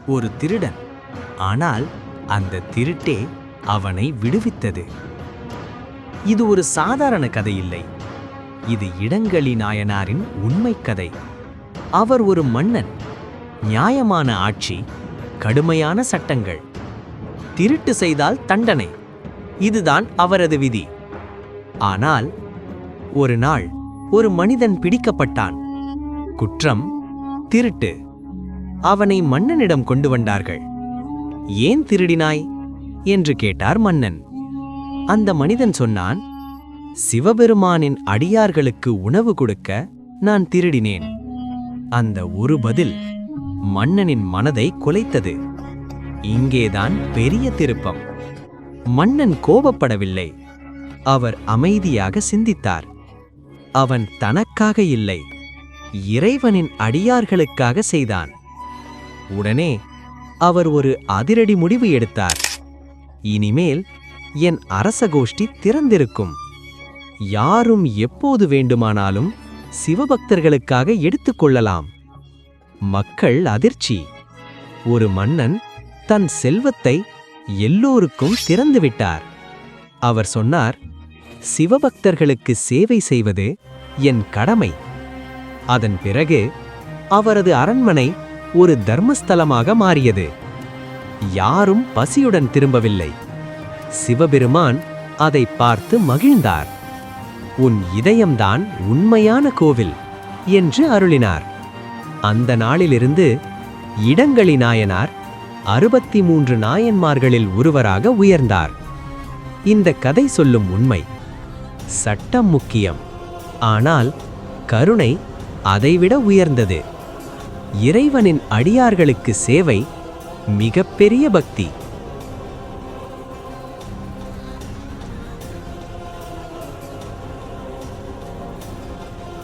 ஒரு திருடன். ஆனால் அந்த திருட்டே அவனை விடுவித்தது. இது ஒரு சாதாரண கதை இல்லை. இது இடங்களி நாயனாரின் உண்மைக் கதை. அவர் ஒரு மன்னன். நியாயமான ஆட்சி, கடுமையான சட்டங்கள். திருட்டு செய்தால் தண்டனை. இதுதான் அவரது விதி. ஆனால் ஒரு நாள் ஒரு மனிதன் பிடிக்கப்பட்டான். குற்றம் திருட்டு. அவனை மன்னனிடம் கொண்டு வந்தார்கள். ஏன் திருடினாய் என்று கேட்டார் மன்னன். அந்த மனிதன் சொன்னான், சிவபெருமானின் அடியார்களுக்கு உணவு கொடுக்க நான் திருடினேன். அந்த ஒரு பதில் மன்னனின் மனதை குலைத்தது. இங்கேதான் பெரிய திருப்பம். மன்னன் கோபப்படவில்லை. அவர் அமைதியாக சிந்தித்தார். அவன் தனக்காக இல்லை, இறைவனின் அடியார்களுக்காக செய்தான். உடனே அவர் ஒரு அதிரடி முடிவு எடுத்தார். இனிமேல் என் அரசகோஷ்டி திறந்திருக்கும். யாரும் எப்போது வேண்டுமானாலும் சிவபக்தர்களுக்காக எடுத்துக்கொள்ளலாம். மக்கள் அதிர்ச்சி. ஒரு மன்னன் தன் செல்வத்தை எல்லோருக்கும் திறந்துவிட்டார். அவர் சொன்னார், சிவபக்தர்களுக்கு சேவை செய்வது என் கடமை. அதன் பிறகு அவரது அரண்மனை ஒரு தர்மஸ்தலமாக மாறியது. யாரும் பசியுடன் திரும்பவில்லை. சிவபெருமான் அதை பார்த்து மகிழ்ந்தார். உன் இதயம்தான் உண்மையான கோவில் என்று அருளினார். அந்த நாளிலிருந்து இடங்களி நாயனார் 63 நாயன்மார்களில் ஒருவராக உயர்ந்தார். இந்த கதை சொல்லும் உண்மை, சட்டம் முக்கியம், ஆனால் கருணை அதைவிட உயர்ந்தது. இறைவனின் அடியார்களுக்கு சேவை மிகப்பெரிய பக்தி.